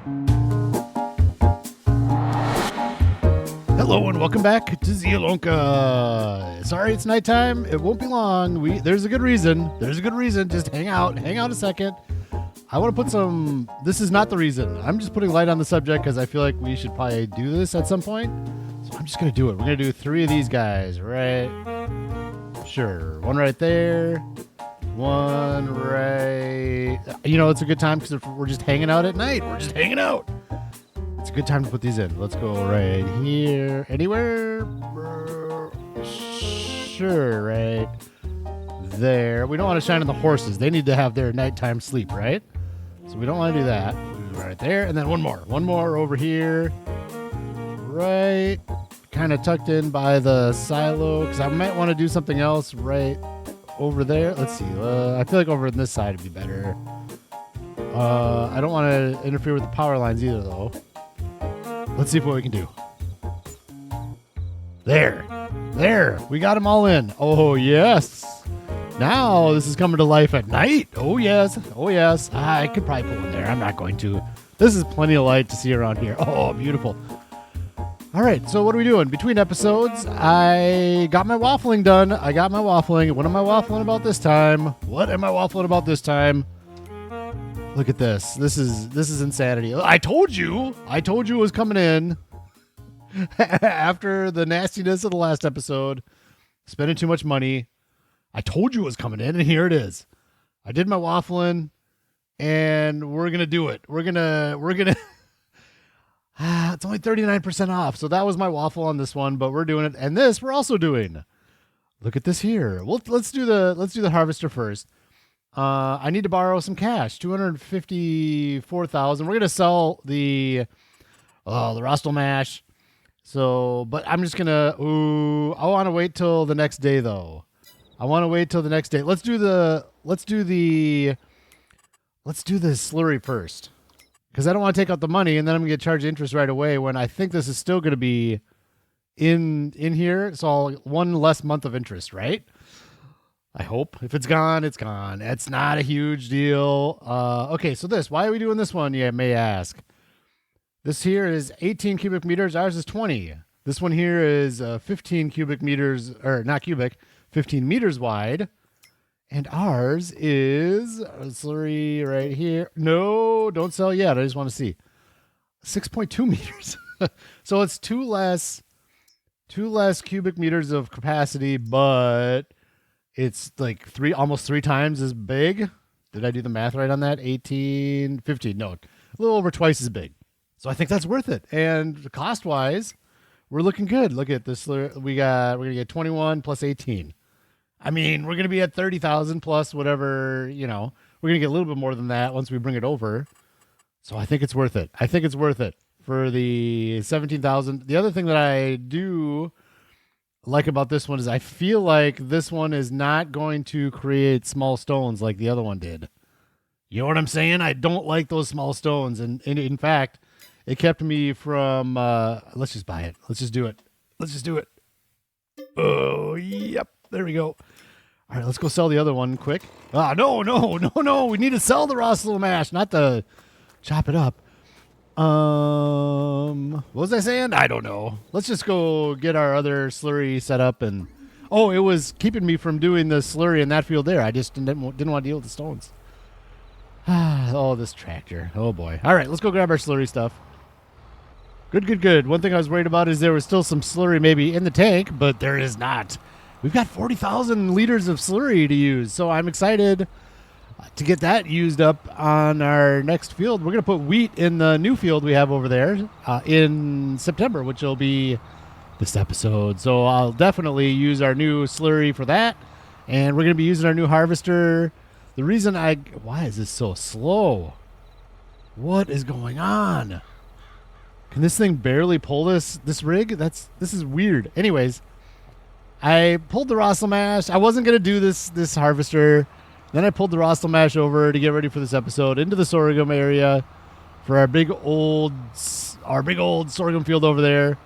Hello and welcome back to Zielonka. Sorry it's nighttime. It won't be long. There's a good reason. Just hang out a second. I want to put some... This is not the reason. I'm just putting light on the subject because I feel like we should probably do this at some point. So I'm just going to do it. We're going to do 3 of these guys, right? Sure. 1 right there. 1 right... You know, it's a good time because we're just hanging out at night. We're just hanging out. It's a good time to put these in. Let's go right here. Anywhere? Sure, right there. We don't want to shine on the horses. They need to have their nighttime sleep, right? So we don't want to do that. Right there. And then 1 more. 1 more over here. Right. Kind of tucked in by the silo. Because I might want to do something else right over there. Let's see. I feel like over on this side would be better. I don't want to interfere with the power lines either, though. Let's see what we can do. There. We got them all in. Oh, yes. Now this is coming to life at night. Oh, yes. I could probably pull in there. I'm not going to. This is plenty of light to see around here. Oh, beautiful. All right. So what are we doing? Between episodes, I got my waffling done. What am I waffling about this time? Look at this. This is insanity. I told you it was coming in after the nastiness of the last episode, spending too much money. I told you it was coming in, and here it is. I did my waffling, and we're going to do it. We're going to it's only 39% off. So that was my waffle on this one, but we're doing it. And this we're also doing. Look at this here. Well, let's do the harvester first. I need to borrow some cash, 254,000. We're gonna sell the Rostel mash. So, but I'm just gonna. I want to wait till the next day though. Let's do the slurry first, because I don't want to take out the money and then I'm gonna get charged interest right away when I think this is still gonna be in here. So 1 less month of interest, right? I hope. If it's gone, it's gone. It's not a huge deal. Okay, so why are we doing this one, you may ask? This here is 18 cubic meters. Ours is 20. This one here is 15 cubic meters, or not cubic, 15 meters wide. And ours is slurry right here. No, don't sell yet. I just want to see. 6.2 meters. So it's two less cubic meters of capacity, but it's like almost 3 times as big. Did I do the math right on that? 18, 15. No, a little over twice as big. So I think that's worth it. And cost-wise, we're looking good. Look at this. We're going to get 21 plus 18. I mean, we're going to be at 30,000 plus whatever, We're going to get a little bit more than that once we bring it over. So I think it's worth it. For the 17,000. The other thing that I do like about this one is I feel like this one is not going to create small stones like the other one did. You know what I'm saying? I don't like those small stones. And in fact, it kept me from, let's just buy it. Let's just do it. Oh, yep. There we go. All right, let's go sell the other one quick. No. We need to sell the Rostel mash, not to chop it up. What was I saying? I don't know. Let's just go get our other slurry set up. And it was keeping me from doing the slurry in that field there. I just didn't want to deal with the stones. This tractor. Oh boy. All right, let's go grab our slurry stuff. Good. One thing I was worried about is there was still some slurry maybe in the tank, but there is not. We've got 40,000 liters of slurry to use, so I'm excited to get that used up on our next field. We're going to put wheat in the new field we have over there in September, which will be this episode. So I'll definitely use our new slurry for that. And we're going to be using our new harvester. The reason why is this so slow? What is going on? Can this thing barely pull this rig? This is weird. Anyways, I pulled the Rostel mash. I wasn't going to do this harvester. Then I pulled the Rostel mash over to get ready for this episode into the sorghum area for our big old sorghum field over there.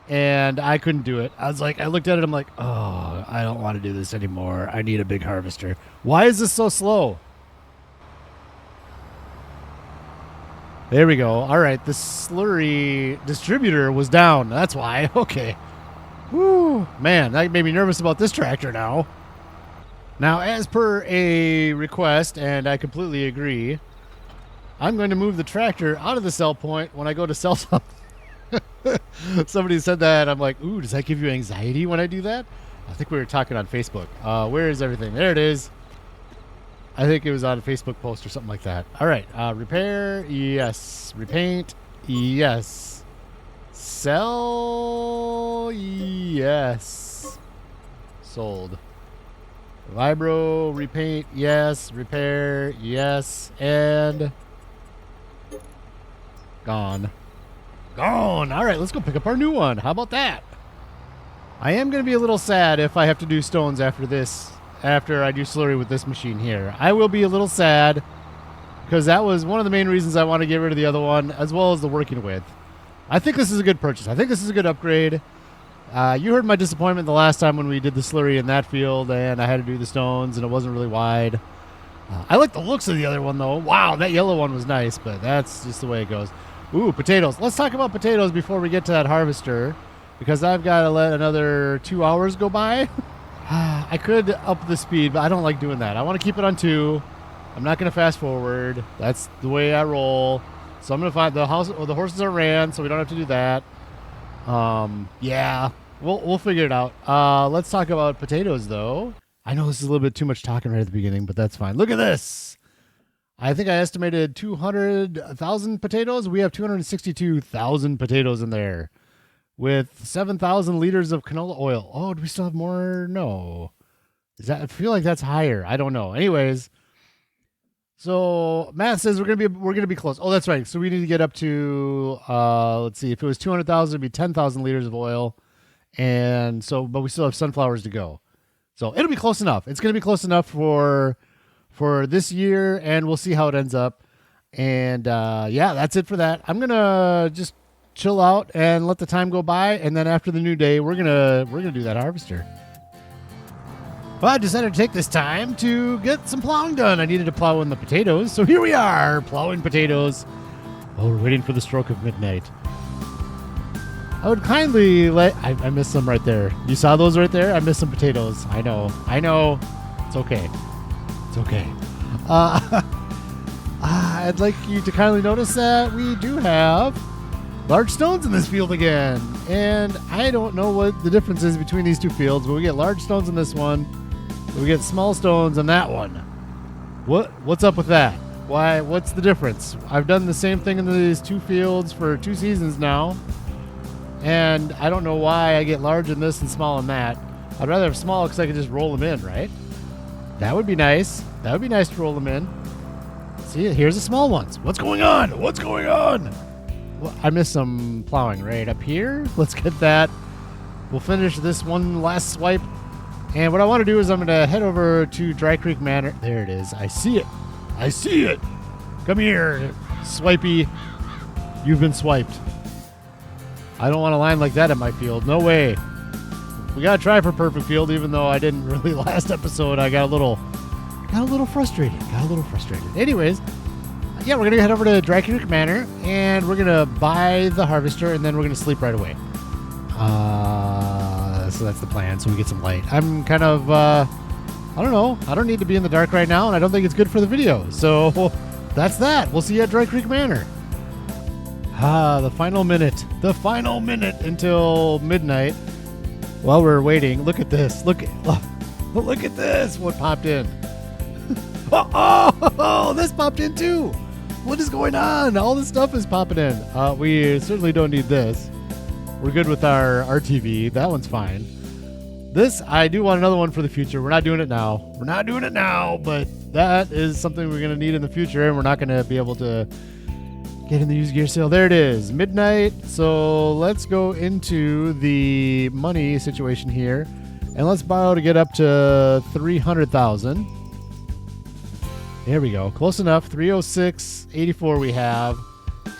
And I couldn't do it. I looked at it. I'm like, oh, I don't want to do this anymore. I need a big harvester. Why is this so slow? There we go. All right, the slurry distributor was down. That's why. Okay. Whew. Man, that made me nervous about this tractor now. Now, as per a request, and I completely agree, I'm going to move the tractor out of the sell point when I go to sell something. Somebody said that. I'm like, ooh, does that give you anxiety when I do that? I think we were talking on Facebook. Where is everything? There it is. I think it was on a Facebook post or something like that. All right. Repair. Yes. Repaint. Yes. Sell. Yes. Sold. Vibro. Repaint. Yes. Repair. Yes. And gone. Gone. All right. Let's go pick up our new one. How about that? I am going to be a little sad if I have to do stones after this. After I do slurry with this machine here. I will be a little sad because that was one of the main reasons I want to get rid of the other one, as well as the working with. I think this is a good purchase. I think this is a good upgrade. You heard my disappointment the last time when we did the slurry in that field and I had to do the stones and it wasn't really wide. I like the looks of the other one though. Wow, that yellow one was nice, but that's just the way it goes. Ooh, potatoes. Let's talk about potatoes before we get to that harvester because I've got to let another 2 hours go by. I could up the speed, but I don't like doing that. I want to keep it on 2. I'm not going to fast forward. That's the way I roll. So I'm going to find the house. Well, the horses are ran, so we don't have to do that. Yeah, we'll figure it out. Let's talk about potatoes, though. I know this is a little bit too much talking right at the beginning, but that's fine. Look at this. I think I estimated 200,000 potatoes. We have 262,000 potatoes in there. With 7,000 liters of canola oil. Oh, do we still have more? No. I feel like that's higher. I don't know. Anyways, so math says we're gonna be close. Oh, that's right. So we need to get up to let's see. If it was 200,000, it'd be 10,000 liters of oil, and so but we still have sunflowers to go. So it'll be close enough. It's gonna be close enough for this year, and we'll see how it ends up. And yeah, that's it for that. I'm gonna just chill out and let the time go by, and then after the new day we're gonna do that harvester. Well, I decided to take this time to get some plowing done. I needed to plow in the potatoes, so here we are plowing potatoes. Oh, we're waiting for the stroke of midnight. I would kindly I missed some right there. You saw those right there? I missed some potatoes. I know it's okay. I'd like you to kindly notice that we do have large stones in this field again, and I don't know what the difference is between these two fields, but we get large stones in this one, we get small stones in that one. What's up with that? Why? What's the difference? I've done the same thing in these two fields for 2 seasons now, and I don't know why I get large in this and small in that. I'd rather have small because I can just roll them in, right? That would be nice. That would be nice to roll them in. See, here's the small ones. What's going on? Well, I missed some plowing right up here. Let's get that. We'll finish this one last swipe. And what I want to do is I'm going to head over to Dry Creek Manor. There it is. I see it. Come here, swipey. You've been swiped. I don't want a line like that in my field. No way. We got to try for perfect field, even though I didn't really last episode. I got a little frustrated. Anyways, yeah, we're going to head over to Dry Creek Manor, and we're going to buy the harvester, and then we're going to sleep right away. So that's the plan, so we get some light. I'm kind of, I don't know. I don't need to be in the dark right now, and I don't think it's good for the video. So that's that. We'll see you at Dry Creek Manor. The final minute until midnight. While we're waiting, look at this. Look at this. What popped in? Oh, this popped in too. What is going on? All this stuff is popping in. We certainly don't need this. We're good with our RTV. That one's fine. This, I do want another one for the future. We're not doing it now, but that is something we're going to need in the future, and we're not going to be able to get in the used gear sale. There it is, midnight. So let's go into the money situation here, and let's borrow to get up to 300,000. There we go. Close enough. 306.84 we have.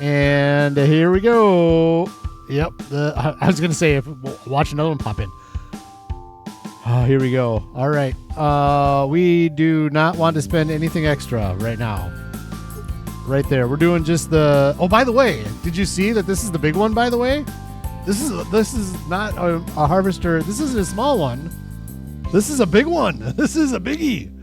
And here we go. Yep. I was going to say, watch another one pop in. Oh, here we go. All right. We do not want to spend anything extra right now. right there. We're doing just the. Oh, by the way, did you see that this is the big one? By the way, this is not a harvester. This isn't a small one. This is a big one. This is a biggie.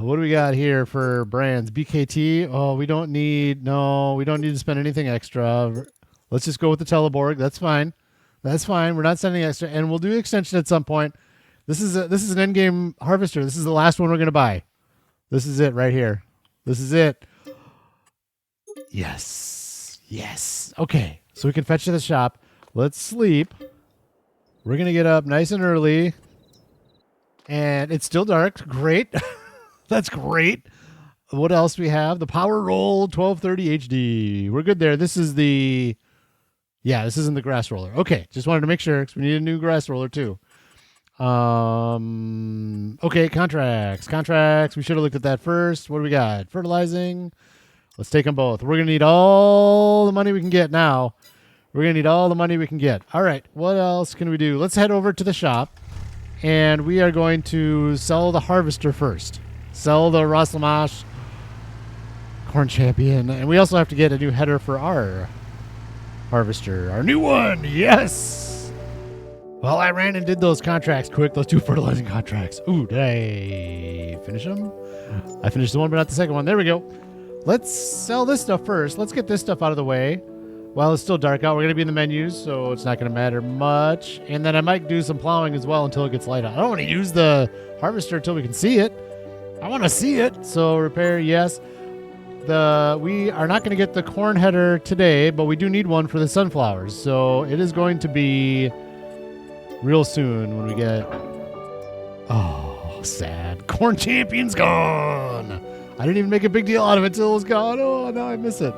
What do we got here for brands? BKT. Oh, we don't need to spend anything extra. Let's just go with the Teleborg. That's fine. That's fine. We're not sending extra, and we'll do extension at some point. This is an end game harvester. This is the last one we're gonna buy. This is it right here. This is it. Yes. Yes. Okay. So we can fetch to the shop. Let's sleep. We're gonna get up nice and early. And it's still dark. Great. That's great. What else we have? The Power Roll 1230 HD. We're good there. This is the... Yeah, this isn't the grass roller. Okay, just wanted to make sure because we need a new grass roller too. Okay, contracts. Contracts. We should have looked at that first. What do we got? Fertilizing. Let's take them both. We're going to need all the money we can get now. We're going to need all the money we can get. All right, what else can we do? Let's head over to the shop. And we are going to sell the harvester first. Sell the Rosselmash Corn Champion. And we also have to get a new header for our harvester. Our new one. Yes. Well, I ran and did those contracts quick. Those 2 fertilizing contracts. Ooh, did I finish them? I finished the one, but not the second one. There we go. Let's sell this stuff first. Let's get this stuff out of the way. While it's still dark out, we're going to be in the menus, so it's not going to matter much. And then I might do some plowing as well until it gets light out. I don't want to use the harvester until we can see it. I want to see it. So repair, yes. We are not going to get the corn header today, but we do need one for the sunflowers. So it is going to be real soon when we get... Oh, sad. Corn Champion's gone. I didn't even make a big deal out of it until it was gone. Oh, now I miss it.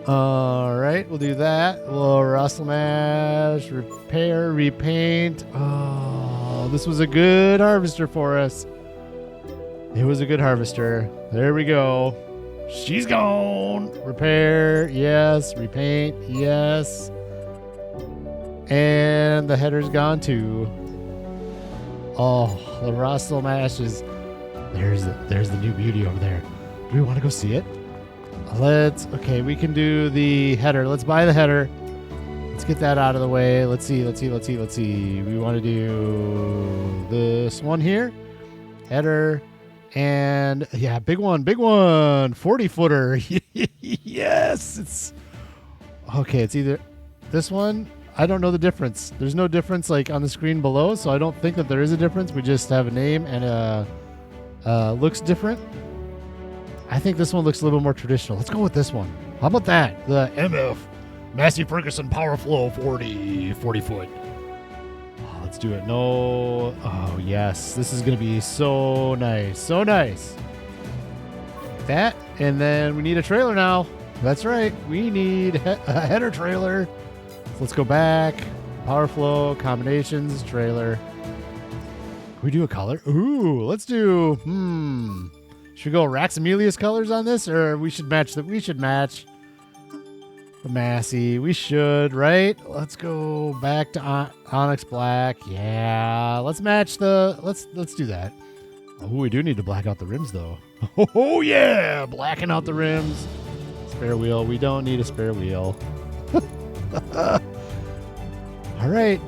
All right, we'll do that. We'll rustle mash, repair, repaint. Oh, this was a good harvester for us. It was a good harvester. There we go. She's gone. Repair, yes. Repaint, yes. And the header's gone too. Oh, the rustle mash is... There's the new beauty over there. Do we want to go see it? Okay, we can do the header. Let's buy the header. Let's get that out of the way. Let's see. We want to do this one here. Header. And yeah, big one. 40-footer. Yes. It's okay. It's either this one. I don't know the difference. There's no difference like on the screen below, so I don't think that there is a difference. We just have a name and looks different. I think this one looks a little more traditional. Let's go with this one. How about that? The MF Massey Ferguson Power Flow 40 foot. Oh, let's do it. No. Oh, yes. This is going to be so nice. So nice. That. And then we need a trailer now. That's right. We need a header trailer. So let's go back. Power Flow, combinations, trailer. Can we do a color? Ooh, let's do... Should we go Raxamelius colors on this, or we should match the Massey? We should, right? Let's go back to Onyx Black. Yeah, let's match let's do that. Oh, we do need to black out the rims though. Oh yeah, blacking out the rims. Spare wheel. We don't need a spare wheel. All right.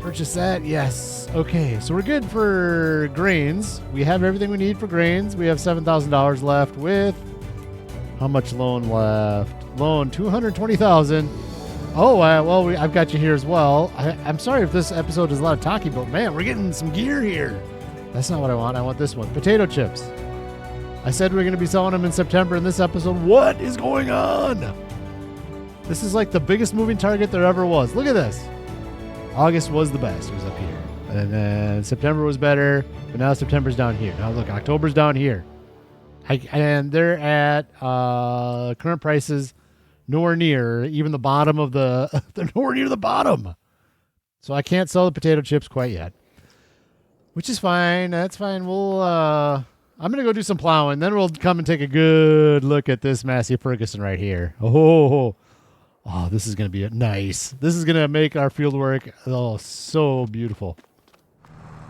Purchase that. Yes. Okay. So we're good for grains. We have everything we need for grains. We have $7,000 left with how much loan left? Loan $220,000. Oh, well, I've got you here as well. I'm sorry if this episode is a lot of talking, but man, we're getting some gear here. That's not what I want. I want this one. Potato chips. I said we're going to be selling them in September in this episode. What is going on? This is like the biggest moving target there ever was. Look at this. August was the best. It was up here. And then September was better, but now September's down here. Now look, October's down here. And they're at current prices nowhere near even the bottom of they're nowhere near the bottom. So I can't sell the potato chips quite yet, which is fine. That's fine. I'm going to go do some plowing. Then we'll come and take a good look at this Massey Ferguson right here. Oh, this is going to be nice. This is going to make our field work so beautiful.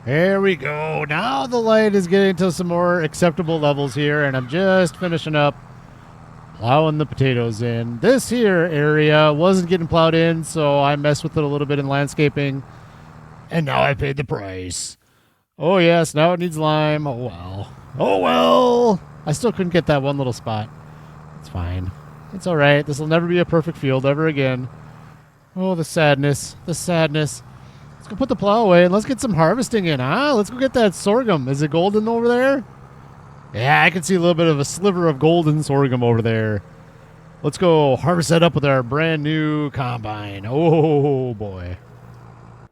There we go. Now the light is getting to some more acceptable levels here, and I'm just finishing up plowing the potatoes in. This here area wasn't getting plowed in, so I messed with it a little bit in landscaping, and now I paid the price. Oh yes, now it needs lime. Oh well. Oh well. I still couldn't get that one little spot. It's fine. It's all right. This will never be a perfect field ever again. Oh, the sadness. The sadness. Let's go put the plow away and let's get some harvesting in, huh? Let's go get that sorghum. Is it golden over there? Yeah, I can see a little bit of a sliver of golden sorghum over there. Let's go harvest that up with our brand new combine. Oh, boy.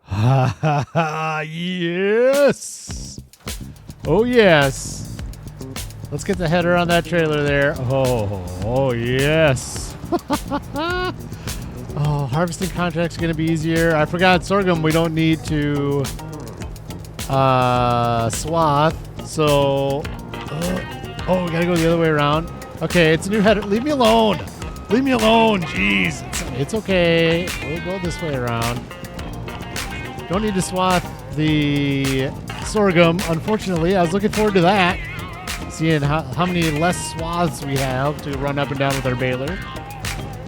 Ha, ha, ha. Yes. Oh, yes. Let's get the header on that trailer there. Oh yes. Oh, harvesting contract's going to be easier. I forgot sorghum we don't need to swath. So, oh, we got to go the other way around. Okay, it's a new header. Leave me alone. Leave me alone. Jeez. It's okay. We'll go this way around. Don't need to swath the sorghum. Unfortunately, I was looking forward to that. Seeing how many less swaths we have to run up and down with our baler.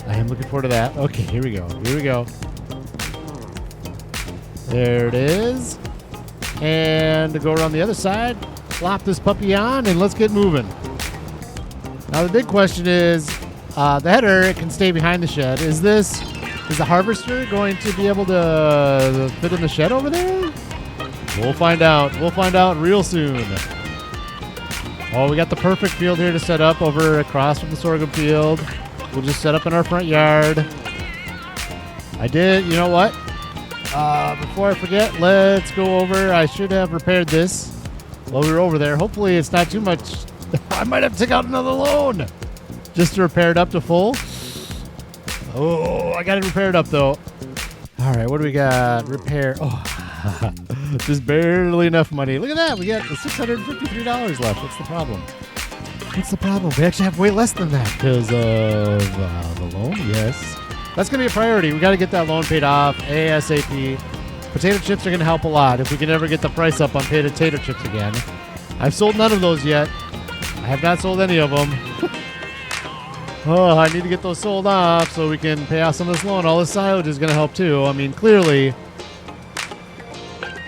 I am looking forward to that. Okay, here we go. Here we go. There it is. And to go around the other side, flop this puppy on, and let's get moving. Now the big question is, the header can stay behind the shed. Is the harvester going to be able to fit in the shed over there? We'll find out. We'll find out real soon. Oh, we got the perfect field here to set up over across from the sorghum field. We'll just set up in our front yard. You know what? Before I forget, let's go over. I should have repaired this while we were over there. Hopefully it's not too much. I might have to take out another loan just to repair it up to full. Oh, I got it repaired up though. All right, what do we got? Repair. Oh, just barely enough money. Look at that. We got $653 left. What's the problem? What's the problem? We actually have way less than that because of the loan. Yes. That's going to be a priority. We got to get that loan paid off ASAP. Potato chips are going to help a lot if we can ever get the price up on potato chips again. I've sold none of those yet. I have not sold any of them. Oh, I need to get those sold off so we can pay off some of this loan. All this silage is going to help too. I mean, clearly,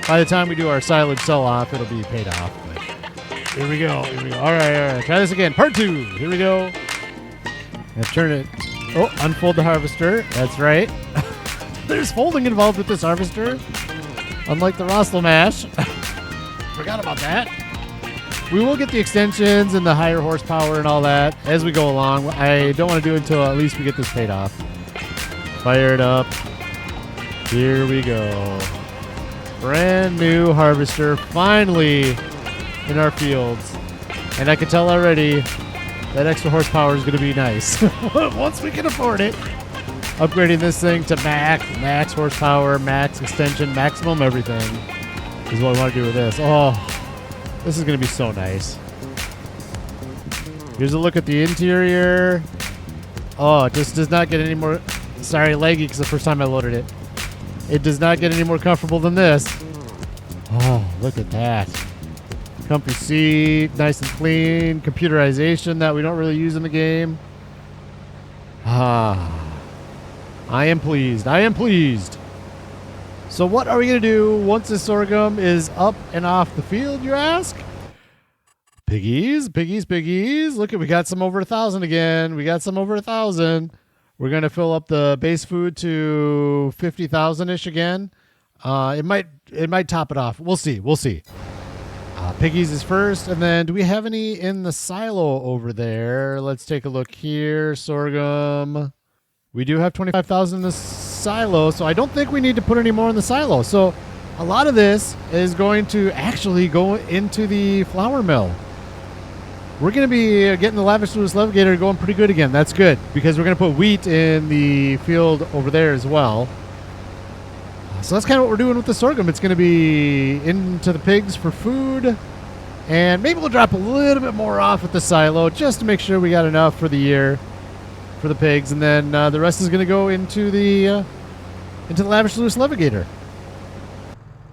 by the time we do our silage sell-off, it'll be paid off. But here we go. Here we go. All right. Try this again. Part 2. Here we go. And turn it. Oh, unfold the harvester. That's right. There's folding involved with this harvester. Unlike the Rostel Mash. Forgot about that. We will get the extensions and the higher horsepower and all that as we go along. I don't want to do it until at least we get this paid off. Fire it up. Here we go. Brand new harvester finally in our fields. And I can tell already that extra horsepower is going to be nice. Once we can afford it. Upgrading this thing to max horsepower, max extension, maximum everything is what I want to do with this. Oh, this is going to be so nice. Here's a look at the interior. Oh, it just does not get any more... Sorry, laggy because the first time I loaded it. It does not get any more comfortable than this. Oh, look at that. Comfy seat, nice and clean. Computerization that we don't really use in the game. Ah, I am pleased. I am pleased. So what are we going to do once the sorghum is up and off the field, you ask? Piggies. Look, we got some over 1,000 again. We got some over 1,000. We're going to fill up the base food to 50,000-ish again. It might top it off. We'll see. Piggies is first, and then do we have any in the silo over there? Let's take a look here. Sorghum. We do have 25,000 in the silo, so I don't think we need to put any more in the silo. So a lot of this is going to actually go into the flour mill. We're going to be getting the lavish Lewis levator going pretty good again. That's good, because we're going to put wheat in the field over there as well. So that's kind of what we're doing with the sorghum. It's going to be into the pigs for food. And maybe we'll drop a little bit more off at the silo just to make sure we got enough for the year for the pigs. And then the rest is going to go into the lavish Lewis levator.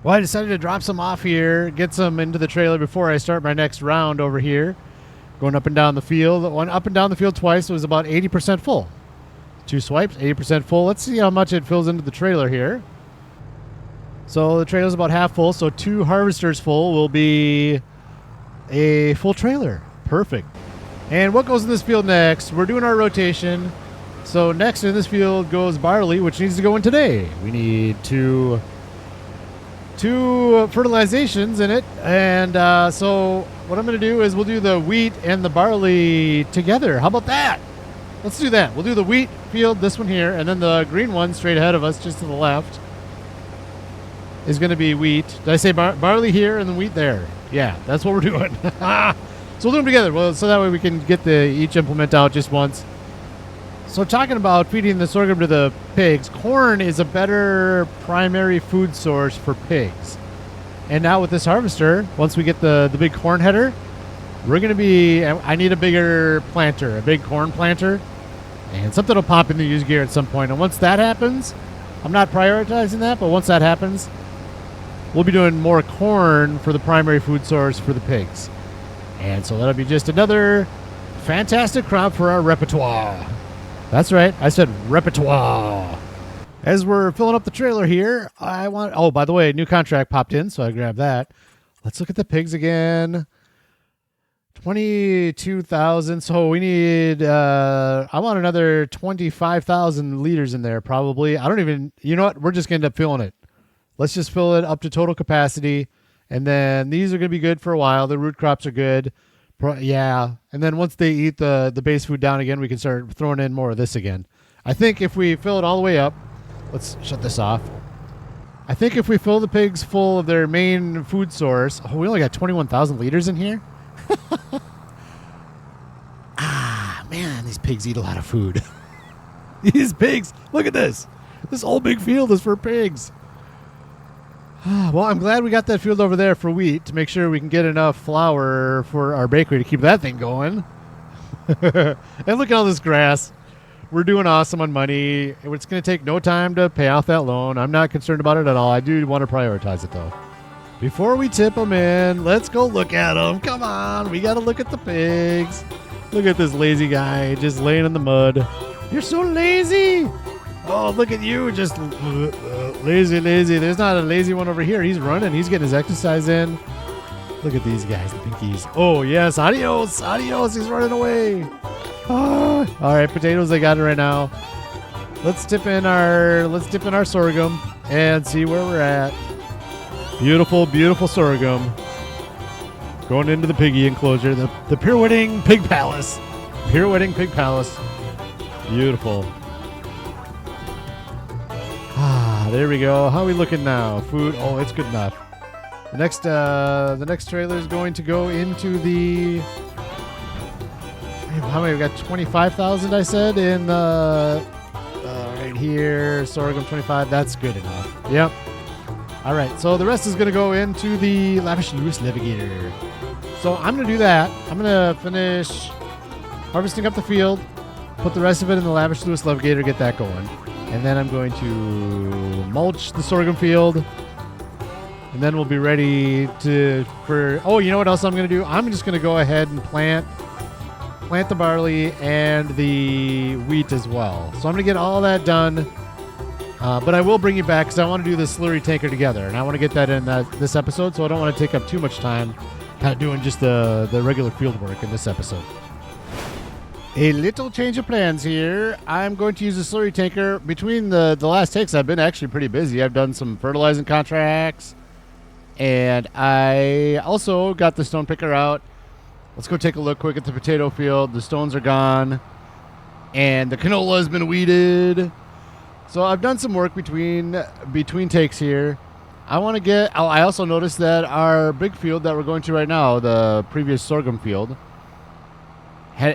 Well, I decided to drop some off here, get some into the trailer before I start my next round over here. Going up and down the field. One up and down the field twice. It was about 80% full. 2 swipes, 80% full. Let's see how much it fills into the trailer here. So the trailer's about half full, so 2 harvesters full will be a full trailer. Perfect. And what goes in this field next? We're doing our rotation. So next in this field goes barley, which needs to go in today. We need two fertilizations in it. And so what I'm going to do is we'll do the wheat and the barley together. How about that? Let's do that. We'll do the wheat field, this one here, and then the green one straight ahead of us, just to the left, is going to be wheat. Did I say barley here and then wheat there? Yeah, that's what we're doing. So we'll do them together. Well, so that way we can get each implement out just once. So talking about feeding the sorghum to the pigs, corn is a better primary food source for pigs. And now with this harvester, once we get the big corn header, we're going to be, I need a bigger planter, a big corn planter, and something will pop in the use gear at some point. And once that happens, I'm not prioritizing that, but once that happens, we'll be doing more corn for the primary food source for the pigs. And so that'll be just another fantastic crop for our repertoire. That's right. I said repertoire. As we're filling up the trailer here, oh, by the way, new contract popped in, so I grabbed that. Let's look at the pigs again. 22,000. So we need, I want another 25,000 liters in there probably. I don't even, you know what? We're just going to end up filling it. Let's just fill it up to total capacity. And then these are going to be good for a while. The root crops are good. Yeah. And then once they eat the base food down again, we can start throwing in more of this again. I think if we fill it all the way up, let's shut this off. I think if we fill the pigs full of their main food source, we only got 21,000 liters in here. Man, these pigs eat a lot of food. These pigs, look at this. This whole big field is for pigs. Well, I'm glad we got that field over there for wheat to make sure we can get enough flour for our bakery to keep that thing going. And look at all this grass. We're doing awesome on money. It's going to take no time to pay off that loan. I'm not concerned about it at all. I do want to prioritize it, though. Before we tip them in, let's go look at them. Come on. We got to look at the pigs. Look at this lazy guy just laying in the mud. You're so lazy. Oh, look at you, just lazy. There's not a lazy one over here. He's running. He's getting his exercise in. Look at these guys, the pinkies. Oh, yes. Adios. He's running away. Oh. All right, potatoes. I got it right now. Let's dip in our sorghum and see where we're at. Beautiful, beautiful sorghum. Going into the piggy enclosure, the pirouetting pig palace. Beautiful. There we go. How are we looking now? Food. Oh, it's good enough. The next trailer is going to go into the. How many? We got 25,000. I said in right here. Sorghum 25. That's good enough. Yep. All right. So the rest is going to go into the Lavish Lewis Navigator. So I'm going to do that. I'm going to finish harvesting up the field, put the rest of it in the Lavish Lewis Navigator, get that going. And then I'm going to mulch the sorghum field. And then we'll be ready oh, you know what else I'm going to do? I'm just going to go ahead and plant the barley and the wheat as well. So I'm going to get all that done. But I will bring you back because I want to do the slurry tanker together. And I want to get that in this episode, so I don't want to take up too much time kind of doing just the regular field work in this episode. A little change of plans here. I'm going to use the slurry tanker. Between the last takes, I've been actually pretty busy. I've done some fertilizing contracts. And I also got the stone picker out. Let's go take a look quick at the potato field. The stones are gone. And the canola has been weeded. So I've done some work between takes here. I also noticed that our big field that we're going to right now, the previous sorghum field,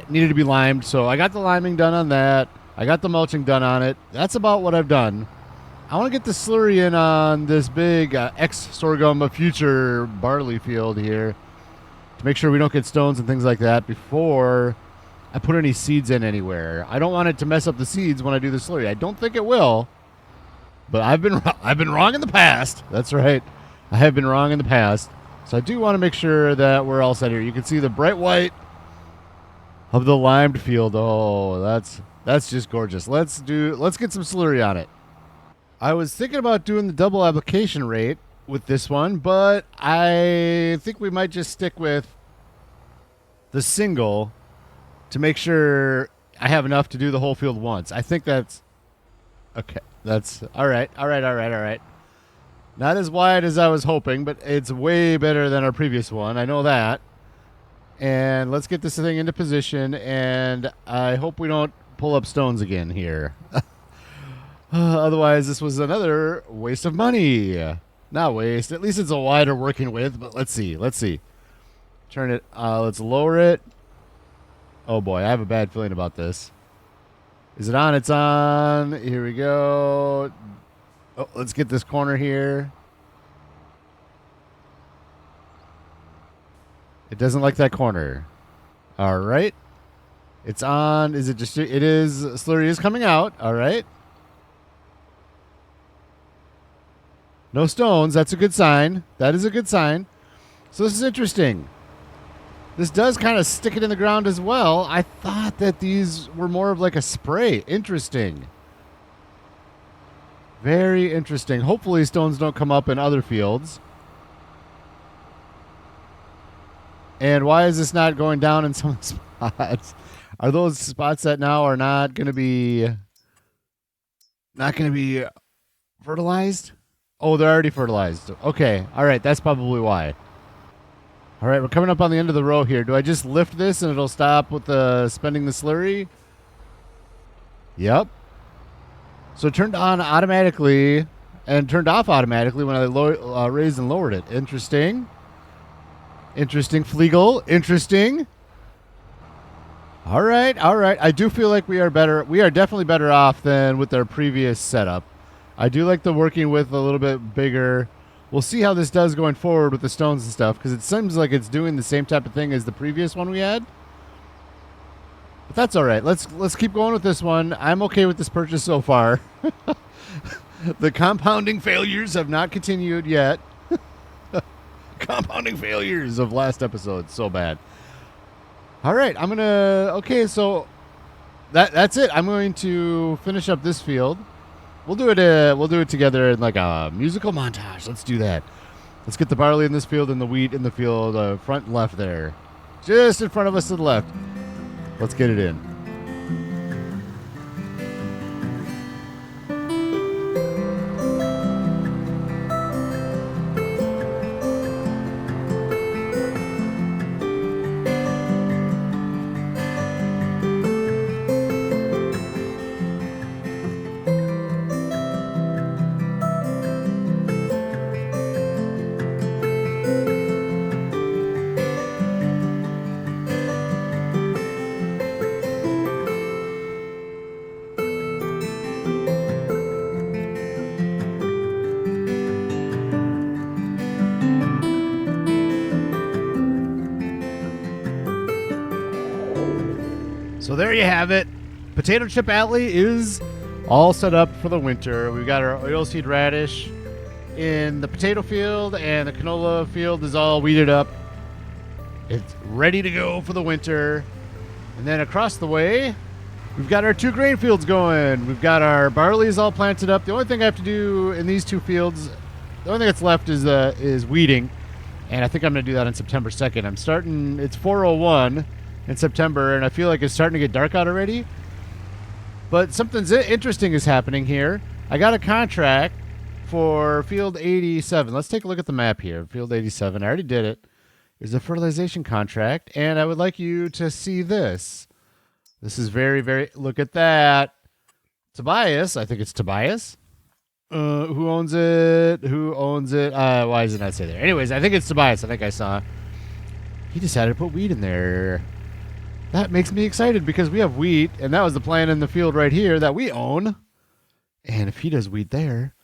needed to be limed, so I got the liming done on that. I got the mulching done on it. That's about what I've done. I want to get the slurry in on this big ex-sorghum future barley field here to make sure we don't get stones and things like that before I put any seeds in anywhere. I don't want it to mess up the seeds when I do the slurry. I don't think it will, but I've been wrong in the past. That's right. I have been wrong in the past. So I do want to make sure that we're all set here. You can see the bright white of the limed field. Oh, that's just gorgeous. Let's get some slurry on it. I was thinking about doing the double application rate with this one, but I think we might just stick with the single to make sure I have enough to do the whole field once. I think that's okay. That's all right. All right. Not as wide as I was hoping, but it's way better than our previous one. I know that. And let's get this thing into position, and I hope we don't pull up stones again here. Otherwise, this was another waste of money. Not waste. At least it's a wider working width, but let's see. Turn it. Let's lower it. Oh, boy. I have a bad feeling about this. Is it on? It's on. Here we go. Oh, let's get this corner here. It doesn't like that corner. All right. It's on. Is it just... It is. Slurry is coming out. All right. No stones. That's a good sign. That is a good sign. So this is interesting. This does kind of stick it in the ground as well. I thought that these were more of like a spray. Interesting. Very interesting. Hopefully stones don't come up in other fields. And why is this not going down in some spots? Are those spots that now are not going to be fertilized? Oh, they're already fertilized. Okay. All right. That's probably why. All right. We're coming up on the end of the row here. Do I just lift this and it'll stop with the spending the slurry? Yep. So it turned on automatically and turned off automatically when I raised and lowered it. Interesting. Interesting, Fleagle. Interesting. All right. I do feel like we are better. We are definitely better off than with our previous setup. I do like the working with a little bit bigger. We'll see how this does going forward with the stones and stuff, because it seems like it's doing the same type of thing as the previous one we had. But that's all right. Let's keep going with this one. I'm okay with this purchase so far. The compounding failures have not continued yet. Compounding failures of last episode. So bad. All right. I'm going to... Okay, so that's it. I'm going to finish up this field. We'll do it together in like a musical montage. Let's do that. Let's get the barley in this field and the wheat in the field front and left there. Just in front of us to the left. Let's get it in. So there you have it. Potato Chip Alley is all set up for the winter. We've got our oilseed radish in the potato field, and the canola field is all weeded up. It's ready to go for the winter. And then across the way, we've got our two grain fields going. We've got our barley's all planted up. The only thing I have to do in these two fields, the only thing that's left is weeding. And I think I'm going to do that on September 2nd. I'm starting, it's 4:01 in September, and I feel like it's starting to get dark out already. But something interesting is happening here. I got a contract for field 87. Let's take a look at the map here. Field 87. I already did it. There's a fertilization contract, and I would like you to see this. This is very, very... Look at that. Tobias. I think it's Tobias. Who owns it? Who owns it? Why does it not say there? Anyways, I think it's Tobias. I think I saw. He decided to put wheat in there. That makes me excited because we have wheat, and that was the plan in the field right here that we own. And if he does wheat there,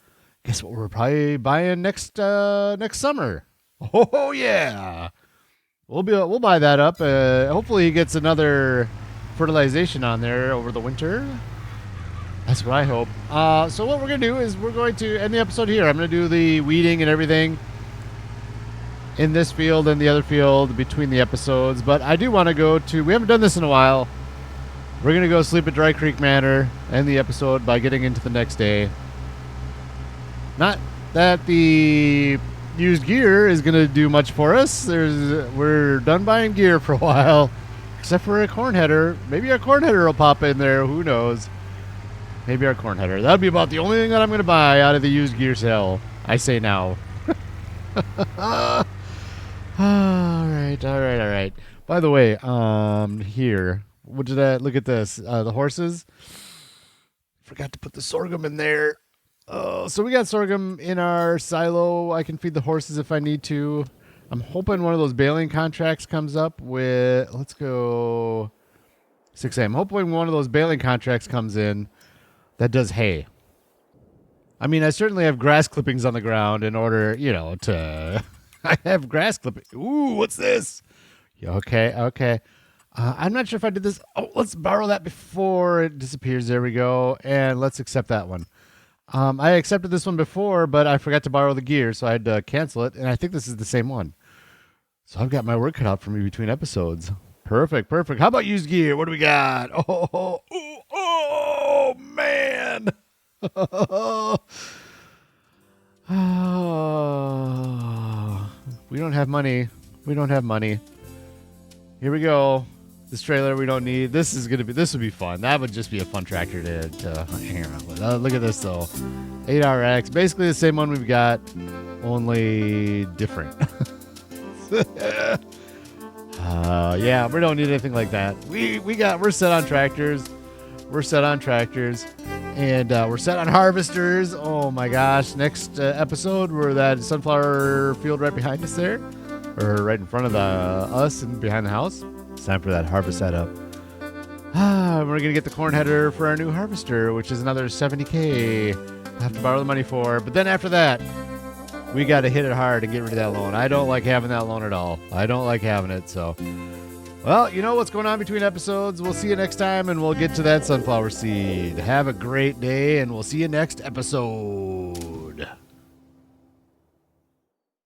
guess what we're probably buying next summer? Oh yeah, we'll buy that up. Hopefully he gets another fertilization on there over the winter. That's what I hope. So what we're gonna do is we're going to end the episode here. I'm gonna do the weeding and everything. in this field and the other field between the episodes. But I do want to go to, we haven't done this in a while. We're going to go sleep at Dry Creek Manor, end the episode by getting into the next day. Not that the used gear is going to do much for us. We're done buying gear for a while, except for a corn header. Maybe our corn header will pop in there. Who knows? Maybe our corn header. That'll be about the only thing that I'm going to buy out of the used gear sale. I say now. All right. By the way, here, what did I look at this? The horses. Forgot to put the sorghum in there. Oh, so we got sorghum in our silo. I can feed the horses if I need to. I'm hoping one of those baling contracts comes up with, let's go 6 a.m. Hoping one of those baling contracts comes in that does hay. I mean, I certainly have grass clippings on the ground in order, to... I have grass clippings. Ooh, what's this? Okay. I'm not sure if I did this. Oh, let's borrow that before it disappears. There we go. And let's accept that one. I accepted this one before, but I forgot to borrow the gear, so I had to cancel it. And I think this is the same one. So I've got my work cut out for me between episodes. Perfect. How about used gear? What do we got? Oh man. We don't have money. Here we go. This trailer we don't need. This would be fun. That would just be a fun tractor to hang around with. Look at this though. 8RX. Basically the same one we've got, only different. Yeah, we don't need anything like that. We're set on tractors. And we're set on harvesters. Oh my gosh. Next episode, we're that sunflower field right behind us there. Or right in front of us and behind the house. It's time for that harvest setup. We're going to get the corn header for our new harvester, which is another $70K. I have to borrow the money for. But then after that, we got to hit it hard and get rid of that loan. I don't like having that loan at all. I don't like having it, so... Well, you know what's going on between episodes. We'll see you next time, and we'll get to that sunflower seed. Have a great day, and we'll see you next episode.